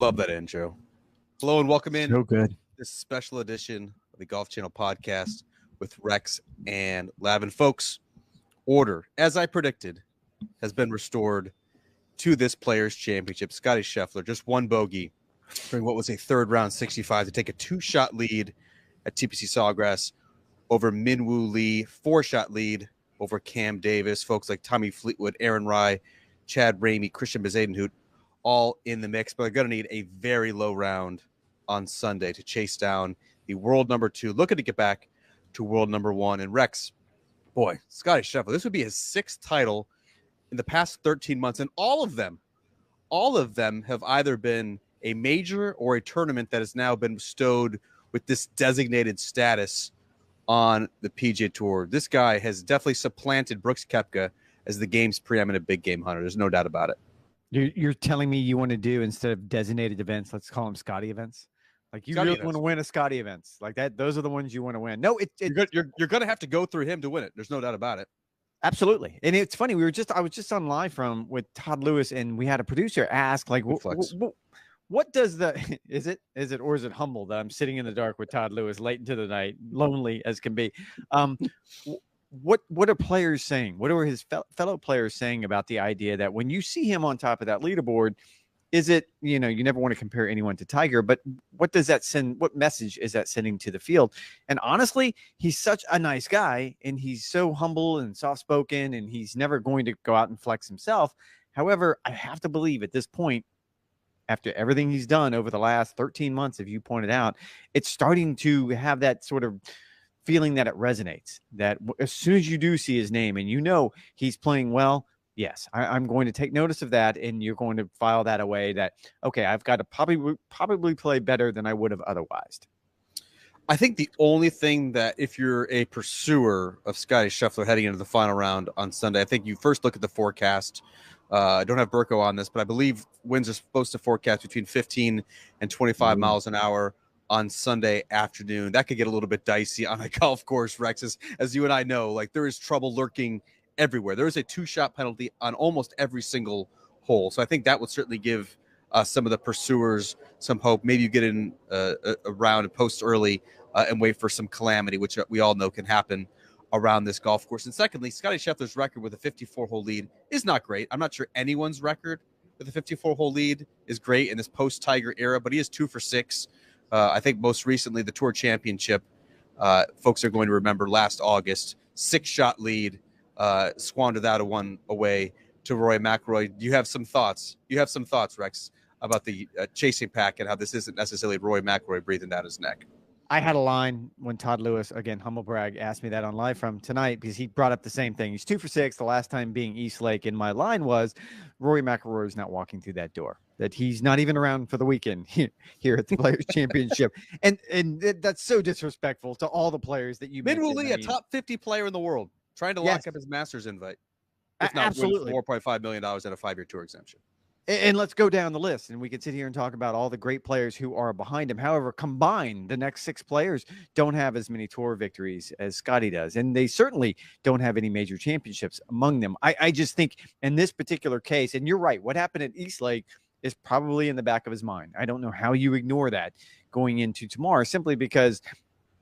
Love that intro. Hello and welcome in. So good. This special edition of the Golf Channel podcast with Rex and Lav. And folks, order, as I predicted, has been restored to this Players' Championship. Scottie Scheffler, just one bogey during what was a third round 65 to take a 2-shot lead at TPC Sawgrass over Minwoo Lee, 4-shot lead over Cam Davis. Folks like Tommy Fleetwood, Aaron Rai, Chad Ramey, Christian Bezadenhout, all in the mix, but they're going to need a very low round on Sunday to chase down the world number 2, looking to get back to world number 1. And Rex, boy, Scottie Scheffler, this would be his 6th title in the past 13 months, and all of them have either been a major or a tournament that has now been bestowed with this designated status on the PGA Tour. This guy has definitely supplanted Brooks Koepka as the game's preeminent big game hunter. There's no doubt about it. You're telling me you want to do, instead of designated events, let's call them Scottie events? Like you really want to win a Scottie events like that? Those are the ones you want to win. No, you're going to have to go through him to win it. There's no doubt about it. Absolutely. And it's funny. I was just on live with Todd Lewis, and we had a producer ask, like, what does is it humble that I'm sitting in the dark with Todd Lewis late into the night, lonely as can be? What are players saying? What are his fellow players saying about the idea that when you see him on top of that leaderboard, is it, you never want to compare anyone to Tiger, but what does that send? What message is that sending to the field? And honestly, he's such a nice guy, and he's so humble and soft-spoken, and he's never going to go out and flex himself. However, I have to believe at this point, after everything he's done over the last 13 months, if you pointed out, it's starting to have that sort of feeling that it resonates, that as soon as you do see his name and he's playing well, yes, I'm going to take notice of that, and you're going to file that away that, okay, I've got to probably play better than I would have otherwise. I think the only thing that, if you're a pursuer of Scottie Scheffler heading into the final round on Sunday, I think you first look at the forecast. I don't have Burko on this, but I believe winds are supposed to forecast between 15 and 25 miles an hour on Sunday afternoon. That could get a little bit dicey on a golf course, Rex, as you and I know. Like, there is trouble lurking everywhere. There is a 2-shot penalty on almost every single hole. So I think that would certainly give some of the pursuers some hope. Maybe you get in a round and post early and wait for some calamity, which we all know can happen around this golf course. And secondly, Scottie Scheffler's record with a 54-hole lead is not great. I'm not sure anyone's record with a 54-hole lead is great in this post-Tiger era, but he is 2 for 6. I think most recently the Tour Championship, folks are going to remember last August, 6-shot lead, squandered that one away to Rory McIlroy. You have some thoughts, Rex, about the chasing pack and how this isn't necessarily Rory McIlroy breathing down his neck. I had a line when Todd Lewis, again, humble brag, asked me that on live from tonight, because he brought up the same thing. He's 2 for 6, the last time being East Lake. And my line was, Rory McIlroy is not walking through that door, that he's not even around for the weekend here at the Players Championship. And that's so disrespectful to all the players that you mentioned. Minwoo Lee, a top 50 player in the world, trying to lock up his Masters invite. If not, absolutely, win $4.5 million and a 5-year tour exemption. And let's go down the list, and we can sit here and talk about all the great players who are behind him. However, combined, the next 6 players don't have as many tour victories as Scottie does, and they certainly don't have any major championships among them. I just think in this particular case, and you're right, what happened at East Lake is probably in the back of his mind. I don't know how you ignore that going into tomorrow, simply because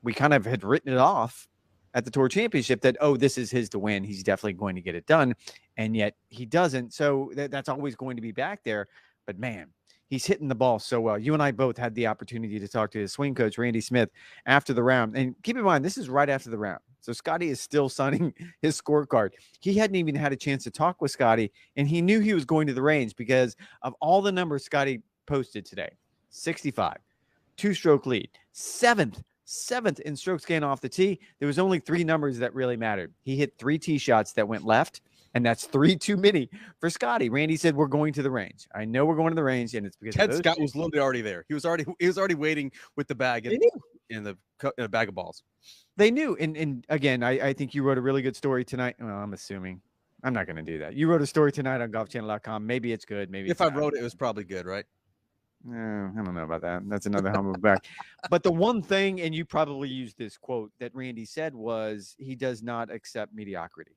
we kind of had written it off at the Tour Championship that, this is his to win. He's definitely going to get it done. And yet he doesn't. So that's always going to be back there. But man, he's hitting the ball so well. You and I both had the opportunity to talk to his swing coach, Randy Smith, after the round. And keep in mind, this is right after the round. So Scottie is still signing his scorecard. He hadn't even had a chance to talk with Scottie, and he knew he was going to the range because of all the numbers Scottie posted today. 65, 2-stroke lead, seventh in strokes gained off the tee. There was only 3 numbers that really mattered. He hit 3 tee shots that went left, and that's 3 too many for Scottie. Randy said, we're going to the range. I know we're going to the range, and it's because Ted Scott was literally already there. He was already waiting with the bag in the bag of balls. They knew. And again, I think you wrote a really good story tonight. Well, I'm assuming. I'm not going to do that. You wrote a story tonight on golfchannel.com. Maybe it's good. Maybe if I wrote it, it was probably good, right? I don't know about that. That's another humble back. But the one thing, and you probably used this quote that Randy said, was he does not accept mediocrity.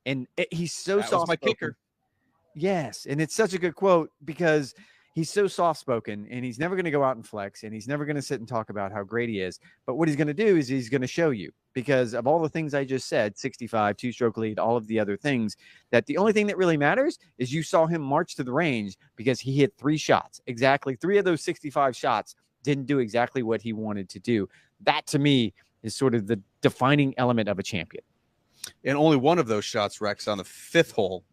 And he's so soft. That was my kicker. Yes. And it's such a good quote because he's so soft-spoken, and he's never going to go out and flex, and he's never going to sit and talk about how great he is. But what he's going to do is he's going to show you, because of all the things I just said, 65, two-stroke lead, all of the other things, that the only thing that really matters is you saw him march to the range because he hit 3 shots. Exactly 3 of those 65 shots didn't do exactly what he wanted to do. That, to me, is sort of the defining element of a champion. And only one of those shots, Rex, on the 5th hole,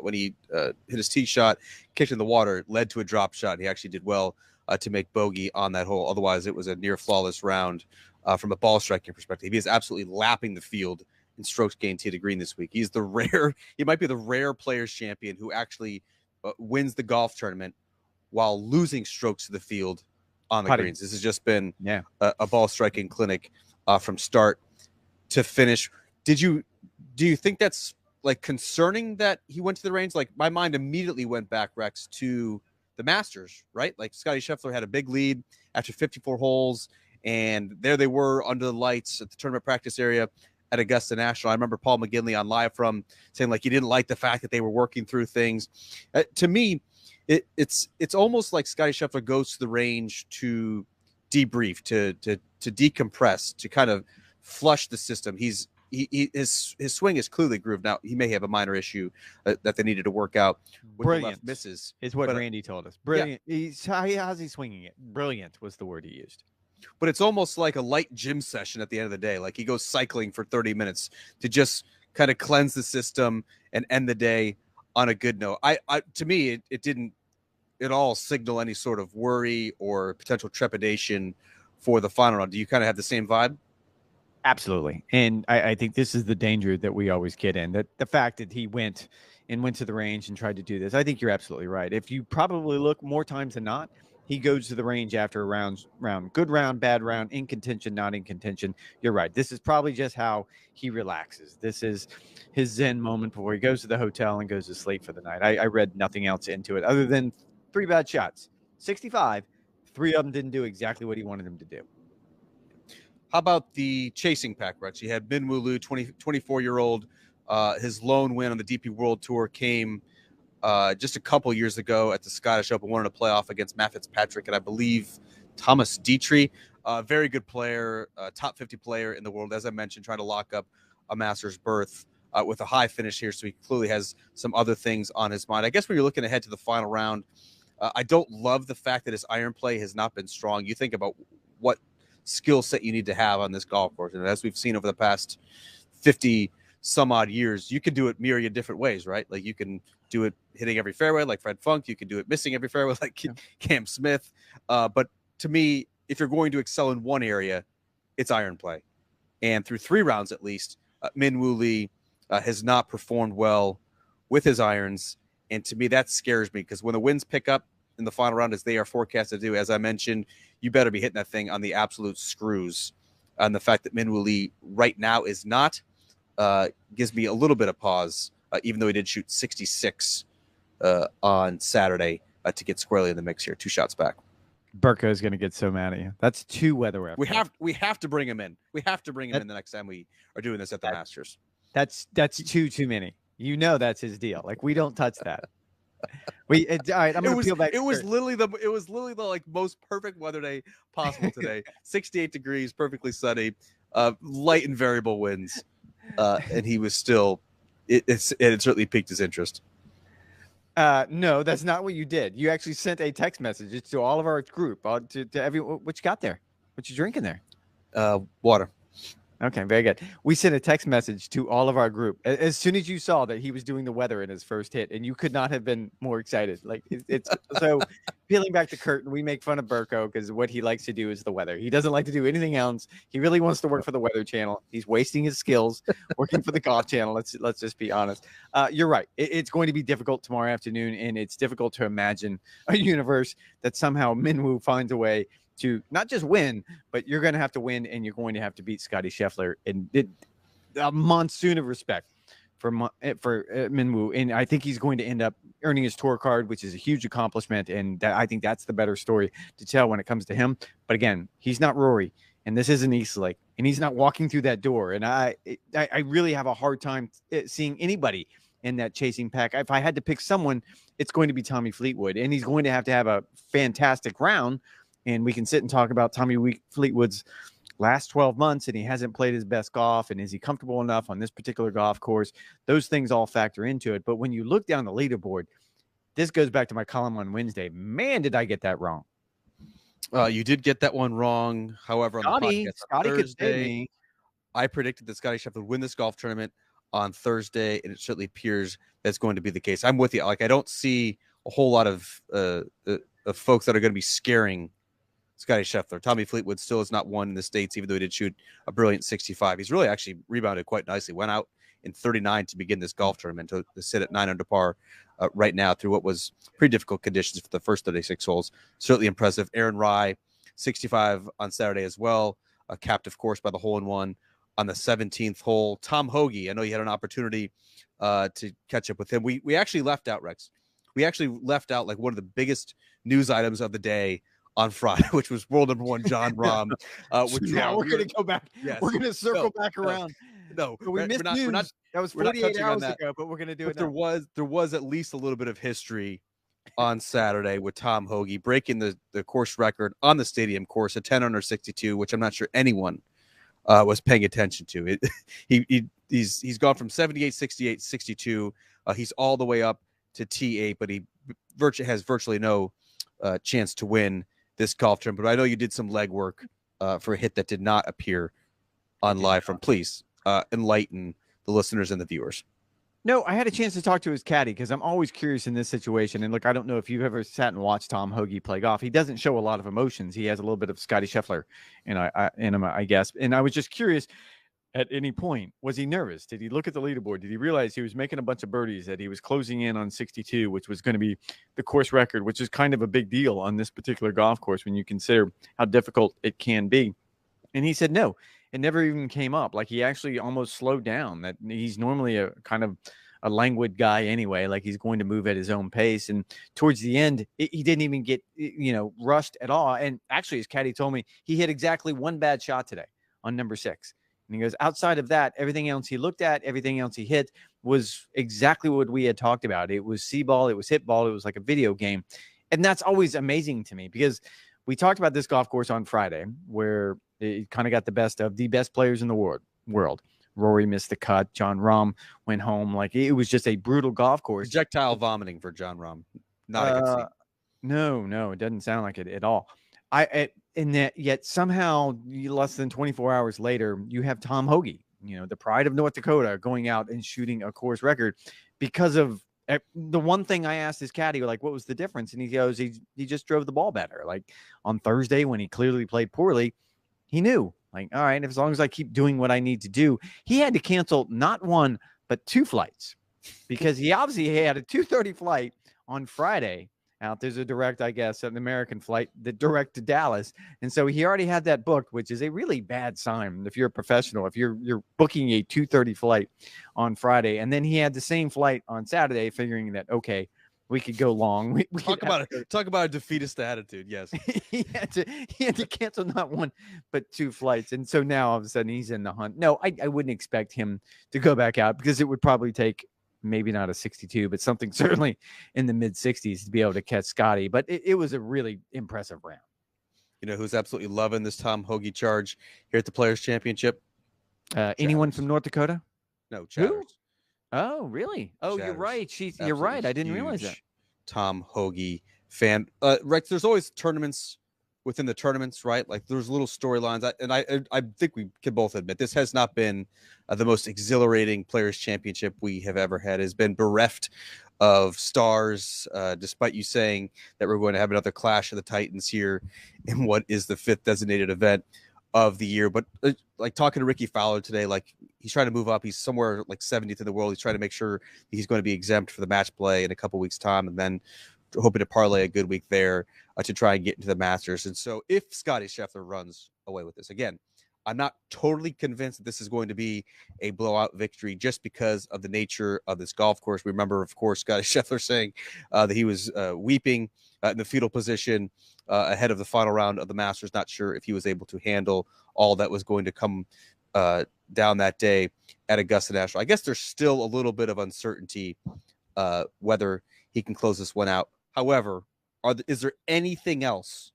when he hit his tee shot, kicked in the water, led to a drop shot. And he actually did well to make bogey on that hole. Otherwise, it was a near flawless round from a ball striking perspective. He is absolutely lapping the field in strokes gained tee to green this week. He might be the rare players champion who actually wins the golf tournament while losing strokes to the field on the greens. This has just been a ball striking clinic from start to finish. Do you think that's like concerning that he went to the range? Like, my mind immediately went back, Rex, to the Masters, right? Like, Scottie Scheffler had a big lead after 54 holes, and there they were under the lights at the tournament practice area at Augusta National. I remember Paul McGinley on Live From saying, like, he didn't like the fact that they were working through things. To me, it's almost like Scottie Scheffler goes to the range to debrief, to decompress, to kind of flush the system. His swing is clearly grooved. Now, he may have a minor issue that they needed to work out with the left misses. Is what Randy told us. Brilliant. Yeah. How's he swinging it? Brilliant was the word he used. But it's almost like a light gym session at the end of the day. Like, he goes cycling for 30 minutes to just kind of cleanse the system and end the day on a good note. To me, it didn't at all signal any sort of worry or potential trepidation for the final round. Do you kind of have the same vibe? Absolutely. And I think this is the danger that we always get in, that the fact that he went to the range and tried to do this. I think you're absolutely right. If you probably look more times than not, he goes to the range after a round, good round, bad round, in contention, not in contention. You're right. This is probably just how he relaxes. This is his Zen moment before he goes to the hotel and goes to sleep for the night. I read nothing else into it other than 3 bad shots. 65, 3 of them didn't do exactly what he wanted them to do. How about the chasing pack, Rex? You had Min Woo Lee, 24-year-old. His lone win on the DP World Tour came just a couple years ago at the Scottish Open, won in a playoff against Matt Fitzpatrick and I believe Thomas Dietrich. Very good player, top 50 player in the world, as I mentioned, trying to lock up a Masters berth with a high finish here. So he clearly has some other things on his mind. I guess when you're looking ahead to the final round, I don't love the fact that his iron play has not been strong. You think about what skill set you need to have on this golf course. And as we've seen over the past 50 some odd years, you can do it myriad different ways, right? Like, you can do it hitting every fairway like Fred Funk. You can do it missing every fairway like Cam Smith. But to me, if you're going to excel in one area, it's iron play. And through 3 rounds, at least, Min Woo Lee has not performed well with his irons. And to me, that scares me, because when the winds pick up in the final round, as they are forecasted to do, as I mentioned, you better be hitting that thing on the absolute screws. And the fact that Min Woo Lee right now is not gives me a little bit of pause, even though he did shoot 66 on Saturday to get squarely in the mix here. 2 shots back. Burko is going to get so mad at you. That's 2 weather reps. We have to bring him in. We have to bring him in the next time we are doing this at the Masters. That's too many. You know that's his deal. Like, we don't touch that. All right, I'm going to peel back. It was literally the like most perfect weather day possible today. 68 degrees, perfectly sunny, light and variable winds, and he was still. It certainly piqued his interest. No, that's not what you did. You actually sent a text message to all of our group, to everyone. What you got there? What you drinking there? Water. Okay, very good. We sent a text message to all of our group as soon as you saw that he was doing the weather in his first hit, and you could not have been more excited. Like, it's so peeling back the curtain. We make fun of Burko because what he likes to do is the weather. He doesn't like to do anything else. He really wants to work for the Weather Channel. He's wasting his skills working for the Golf Channel. Let's just be honest. You're right. It's going to be difficult tomorrow afternoon, and it's difficult to imagine a universe that somehow Min Woo finds a way to not just win, but you're going to have to win, and you're going to have to beat Scottie Scheffler. And a monsoon of respect for Min Woo, and I think he's going to end up earning his tour card, which is a huge accomplishment, and I think that's the better story to tell when it comes to him. But again, he's not Rory, and this isn't East Lake, and he's not walking through that door. And I really have a hard time seeing anybody in that chasing pack. If I had to pick someone, it's going to be Tommy Fleetwood, and he's going to have a fantastic round. And we can sit and talk about Fleetwood's last 12 months, and he hasn't played his best golf, and is he comfortable enough on this particular golf course? Those things all factor into it. But when you look down the leaderboard, this goes back to my column on Wednesday. Man, did I get that wrong. You did get that one wrong. However, on the podcast on Thursday, I predicted that Scottie Scheffler would win this golf tournament on Thursday, and it certainly appears that's going to be the case. I'm with you. Like, I don't see a whole lot of folks that are going to be scaring Scottie Scheffler. Tommy Fleetwood still has not won in the States, even though he did shoot a brilliant 65. He's really actually rebounded quite nicely. Went out in 39 to begin this golf tournament to sit at 9 under par right now through what was pretty difficult conditions for the first 36 holes. Certainly impressive. Aaron Rai, 65 on Saturday as well, capped, of course, by the hole-in-one on the 17th hole. Tom Hoge, I know you had an opportunity to catch up with him. We actually left out, Rex. We actually left out like one of the biggest news items of the day on Friday, which was world number one John Rahm. Now we're going to go back. Yes. We're going to circle back around. No, we missed news. That was 48 hours ago, but we're going to do it now. There was at least a little bit of history on Saturday with Tom Hoge breaking the course record on the stadium course, a 10 under 62, which I'm not sure anyone was paying attention to. He's gone from 78, 68, 62. He's all the way up to T8, but he has virtually no chance to win this golf tournament. But I know you did some legwork for a hit that did not appear on live from. Please enlighten the listeners and the viewers. No, I had a chance to talk to his caddy because I'm always curious in this situation. And look, I don't know if you've ever sat and watched Tom Hoge play golf. He doesn't show a lot of emotions. He has a little bit of Scottie Scheffler in him, I guess. And I was just curious, at any point, was he nervous? Did he look at the leaderboard? Did he realize he was making a bunch of birdies, that he was closing in on 62, which was going to be the course record, which is kind of a big deal on this particular golf course when you consider how difficult it can be? And he said, no, it never even came up. Like, he actually almost slowed down. That he's normally a kind of a languid guy anyway, like he's going to move at his own pace. And towards the end, he didn't even get, rushed at all. And actually, his caddy told me he hit exactly one bad shot today on number 6. And he goes, outside of that, everything else he looked at, everything else he hit was exactly what we had talked about. It was see ball, it was hit ball, it was like a video game. And that's always amazing to me, because we talked about this golf course on Friday, where it kind of got the best of the best players in the world. Rory missed the cut. John Rahm went home. Like, it was just a brutal golf course. Projectile vomiting for John Rahm. Not a good scene. No, it doesn't sound like it at all. Yet somehow, less than 24 hours later, you have Tom Hoge, the pride of North Dakota, going out and shooting a course record because of the one thing I asked his caddy, like, what was the difference? And he goes, he just drove the ball better. Like, on Thursday, when he clearly played poorly, he knew, like, all right, as long as I keep doing what I need to do. He had to cancel not one, but 2 flights, because he obviously had a 2:30 flight on Friday out. There's a direct, I guess, an American flight that direct to Dallas. And so he already had that booked, which is a really bad sign if you're a professional, if you're booking a 2:30 flight on Friday. And then he had the same flight on Saturday, figuring that, okay, we could go long. We talk about a defeatist attitude. Yes. he had to cancel not one, but 2 flights. And so now all of a sudden he's in the hunt. No, I wouldn't expect him to go back out, because it would probably take maybe not a 62, but something certainly in the mid 60s to be able to catch Scottie. But it was a really impressive round. You know who's absolutely loving this Tom Hoge charge here at the Players Championship? Anyone from North Dakota? No, Chatters. Who? Oh, really? Oh, Chatters. You're right. You're right. I didn't realize that. Tom Hoge fan. Rex, there's always tournaments within the tournaments, right? Like, there's little storylines. I think we can both admit this has not been the most exhilarating Players Championship we have ever had. It has been bereft of stars, despite you saying that we're going to have another clash of the Titans here in what is the 5th designated event of the year. But like, talking to Ricky Fowler today, like, he's trying to move up. He's somewhere like 70th in the world. He's trying to make sure he's going to be exempt for the match play in a couple weeks' time, and then hoping to parlay a good week there to try and get into the Masters. And so if Scottie Scheffler runs away with this, again, I'm not totally convinced that this is going to be a blowout victory, just because of the nature of this golf course. We remember, of course, Scottie Scheffler saying that he was weeping in the fetal position ahead of the final round of the Masters, not sure if he was able to handle all that was going to come down that day at Augusta National. I guess there's still a little bit of uncertainty whether he can close this one out. However, is there anything else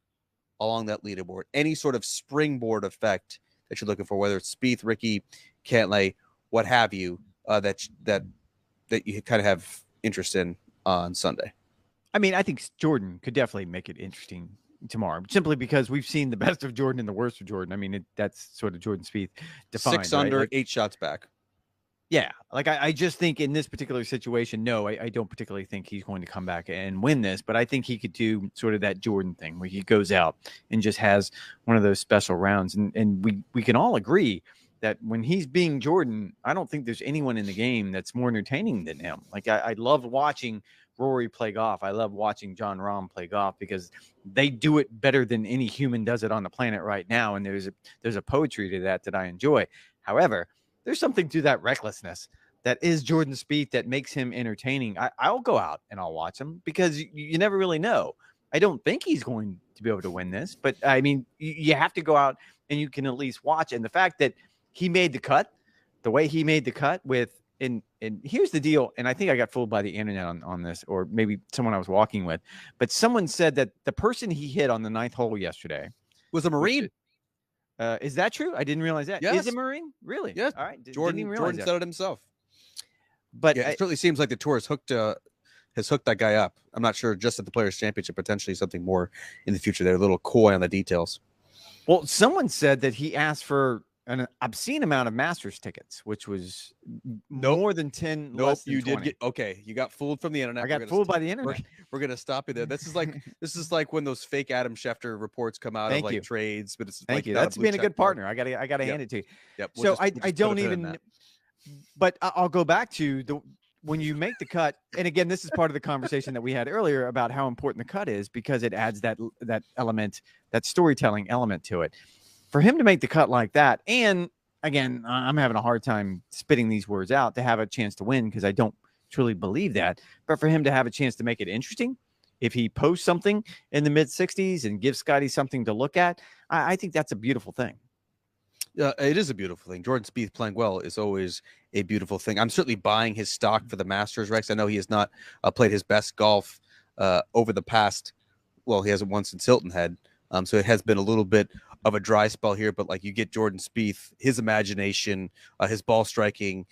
along that leaderboard, any sort of springboard effect that you're looking for, whether it's Spieth, Ricky, Cantlay, what have you, that you kind of have interest in on Sunday? I mean, I think Jordan could definitely make it interesting tomorrow, simply because we've seen the best of Jordan and the worst of Jordan. I mean, that's sort of Jordan Spieth defined. 6 under, right? 8 shots back. Yeah, like I just think in this particular situation, no, I don't particularly think he's going to come back and win this, but I think he could do sort of that Jordan thing where he goes out and just has one of those special rounds. And we can all agree that when he's being Jordan, I don't think there's anyone in the game that's more entertaining than him. Like I love watching Rory play golf. I love watching Jon Rahm play golf because they do it better than any human does it on the planet right now. And there's a poetry to that I enjoy. However, there's something to that recklessness that is Jordan Spieth that makes him entertaining. I'll go out and I'll watch him because you never really know. I don't think he's going to be able to win this, but I mean, you have to go out and you can at least watch. And the fact that he made the cut, the way he made the cut with, and here's the deal. And I think I got fooled by the internet on this, or maybe someone I was walking with, but someone said that the person he hit on the 9th hole yesterday was a Marine. Is that true? I didn't realize that. Yes. Is it Marine? Really? Yes. All right. Jordan said it himself. But yeah, it certainly seems like the tour has hooked that guy up. I'm not sure just at the Players' Championship, potentially something more in the future. They're a little coy on the details. Well, someone said that he asked for an obscene amount of Masters tickets, which was more than 10. Nope, less than you 20. did get okay. You got fooled from the internet. I got fooled by the internet. We're gonna stop you there. This is like when those fake Adam Schefter reports come out of like trades, but it's Thank you. That's being a good partner. I gotta hand it to you. Yep. So I don't even. But I'll go back to when you make the cut, and again, this is part of the conversation that we had earlier about how important the cut is because it adds that element, that storytelling element to it. For him to make the cut like that, and again, I'm having a hard time spitting these words out to have a chance to win because I don't truly believe that. But for him to have a chance to make it interesting, if he posts something in the mid-60s and gives Scottie something to look at, I think that's a beautiful thing. It is a beautiful thing. Jordan Spieth playing well is always a beautiful thing. I'm certainly buying his stock for the Masters, Rex. I know he has not played his best golf over the past. Well, he hasn't won since Hilton Head. So it has been a little bit of a dry spell here, but like you get Jordan Spieth, his imagination, his ball striking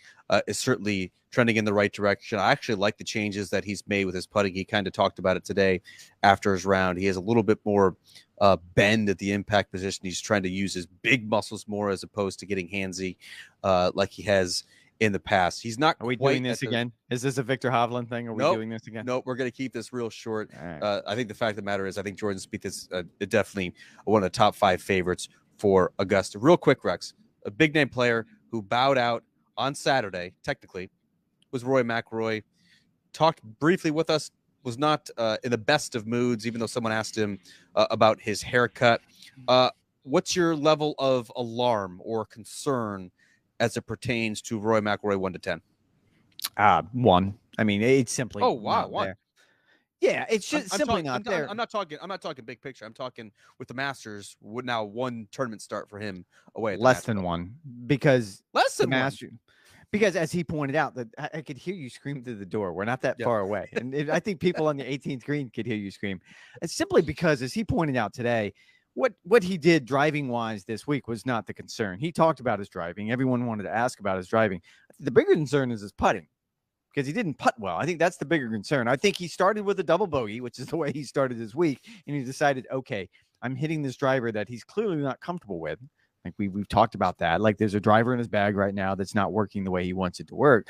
is certainly trending in the right direction. I actually like the changes that he's made with his putting. He kind of talked about it today after his round. He has a little bit more bend at the impact position. He's trying to use his big muscles more as opposed to getting handsy like he has in the past. He's not. Are we doing this again? Is this a Victor Hovland thing? Are we doing this again? Nope. We're going to keep this real short. Right. I think the fact of the matter is I think Jordan Spieth is definitely one of the top 5 favorites for Augusta. Real quick, Rex, a big name player who bowed out on Saturday, technically, was Rory McIlroy. Talked briefly with us, was not in the best of moods, even though someone asked him about his haircut. What's your level of alarm or concern as it pertains to Rory McIlroy 1 to 10? 1. I mean, it's simply. Oh wow, 1. There. Yeah, it's just simply not there. I'm not talking big picture. I'm talking with the Masters. Would now 1 tournament start for him away? At less than 1 because less than Masters. Because as he pointed out, that I could hear you scream through the door. We're not that far away, and I think people on the 18th green could hear you scream. It's simply because, as he pointed out today, what he did driving wise this week was not the concern. He talked about his driving. Everyone wanted to ask about his driving. The bigger concern is his putting because he didn't putt well. I think that's the bigger concern. I think he started with a double bogey, which is the way he started his week, and he decided, okay, I'm hitting this driver that he's clearly not comfortable with. Like we've talked about that. Like there's a driver in his bag right now that's not working the way he wants it to work.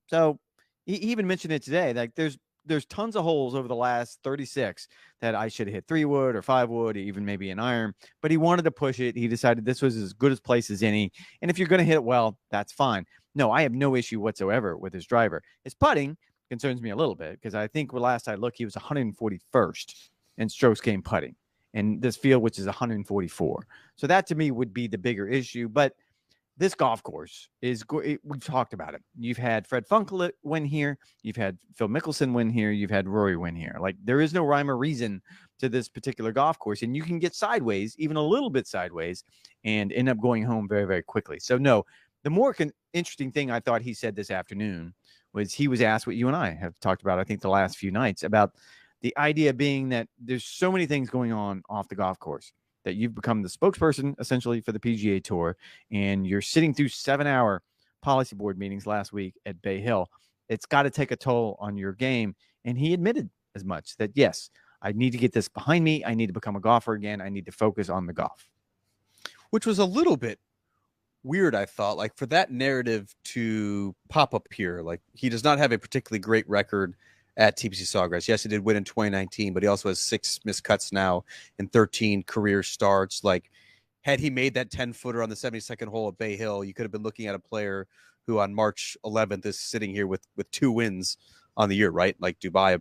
So he even mentioned it today. Like there's tons of holes over the last 36 that I should have hit 3-wood or 5-wood, or even maybe an iron, but he wanted to push it. He decided this was as good a place as any. And if you're going to hit it well, that's fine. No, I have no issue whatsoever with his driver. His putting concerns me a little bit because I think last I looked, he was 141st in strokes gained putting in this field, which is 144. So that to me would be the bigger issue. But this golf course is we've talked about it. You've had Fred Funkle win here. You've had Phil Mickelson win here. You've had Rory win here. Like there is no rhyme or reason to this particular golf course, and you can get sideways, even a little bit sideways, and end up going home very, very quickly. So no, the more interesting thing I thought he said this afternoon was he was asked what you and I have talked about, I think, the last few nights, about the idea being that there's so many things going on off the golf course that you've become the spokesperson essentially for the PGA Tour, and you're sitting through 7-hour policy board meetings last week at Bay Hill. It's got to take a toll on your game. And he admitted as much, that yes, I need to get this behind me. I need to become a golfer again. I need to focus on the golf. Which was a little bit weird, I thought, like for that narrative to pop up here. Like, he does not have a particularly great record at TPC Sawgrass. Yes, he did win in 2019, but he also has 6 missed cuts now and 13 career starts. Like, had he made that 10-footer on the 72nd hole at Bay Hill, you could have been looking at a player who on March 11th is sitting here with 2 wins on the year, right? Like Dubai,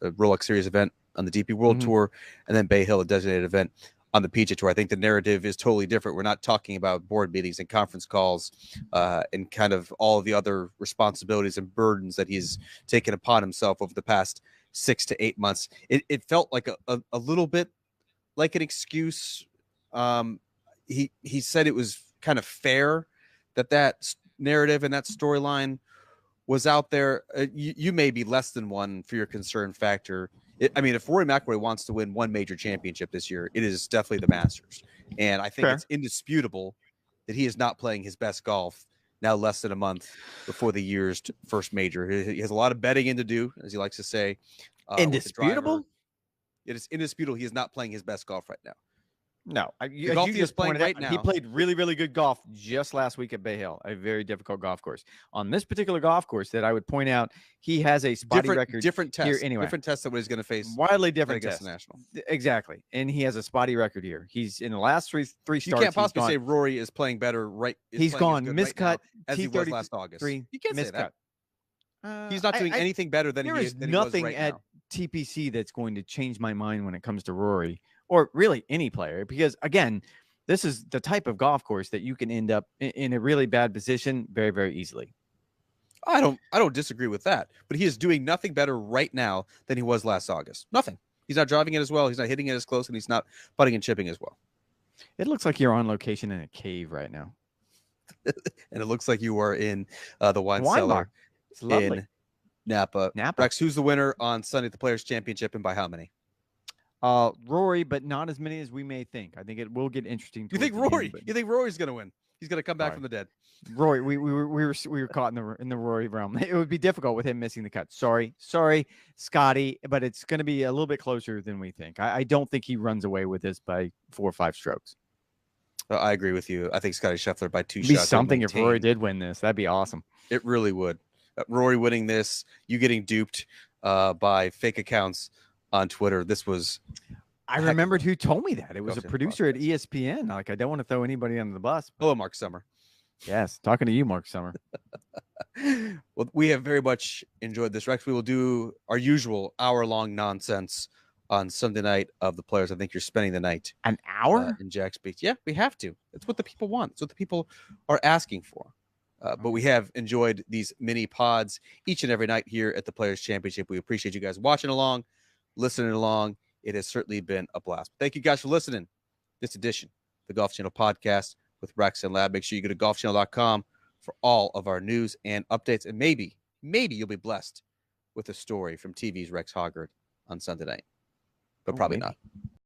a Rolex Series event on the DP World Tour, and then Bay Hill, a designated event on the PGA Tour. I think the narrative is totally different. We're not talking about board meetings and conference calls and kind of all of the other responsibilities and burdens that he's taken upon himself over the past 6 to 8 months. It felt like a little bit like an excuse. He said it was kind of fair that narrative and that storyline was out there. You may be less than one for your concern factor. I mean, if Rory McIlroy wants to win one major championship this year, it is definitely the Masters. And I think it's indisputable that he is not playing his best golf now less than a month before the year's first major. He has a lot of betting in to do, as he likes to say. Indisputable? It is indisputable he is not playing his best golf right now. No, the golf he is playing right now. He played really, really good golf just last week at Bay Hill, a very difficult golf course. On this particular golf course that I would point out, he has a spotty record. Different test. Here anyway. Different test that what he's going to face. Wildly different test. test. National. Exactly. And he has a spotty record here. He's in the last three starts. You can't possibly say Rory is playing better, right? He's gone miscut as he was last August. You can't say that. He's not doing anything better than he is. There is nothing at TPC that's going to change my mind when it comes to Rory, or really any player, because again, this is the type of golf course that you can end up in a really bad position very, very easily. I don't disagree with that, but he is doing nothing better right now than he was last August. Nothing. He's not driving it as well. He's not hitting it as close, and he's not putting and chipping as well. It looks like you're on location in a cave right now. And it looks like you are in the wine cellar. Bar. It's lovely. In Napa. Rex, who's the winner on Sunday at the Players' Championship, and by how many? Rory, but not as many as we may think. I think it will get interesting. You think Rory? You think Rory's going to win? He's going to come back from the dead. Rory, we were caught in the Rory realm. It would be difficult with him missing the cut. Sorry, Scottie, but it's going to be a little bit closer than we think. I don't think he runs away with this by 4 or 5 strokes. I agree with you. I think Scottie Scheffler by 2 It'd shots. Be something if Rory did win this. That'd be awesome. It really would. Rory winning this, you getting duped by fake accounts on Twitter. This was. I remembered who told me that. It was a producer at ESPN. Like, I don't want to throw anybody under the bus. Hello, Mark Summer. Yes, talking to you, Mark Summer. Well, we have very much enjoyed this, Rex. We will do our usual hour-long nonsense on Sunday night of the Players. I think you're spending the night. An hour? In Jack's Beach. Yeah, we have to. It's what the people want. It's what the people are asking for. But we have enjoyed these mini pods each and every night here at the Players Championship. We appreciate you guys watching along, listening along. It has certainly been a blast. Thank you guys for listening. This edition, the Golf Channel podcast with Rex and Lav. Make sure you go to golfchannel.com for all of our news and updates. And maybe you'll be blessed with a story from TV's Rex Hoggard on Sunday night. But probably not.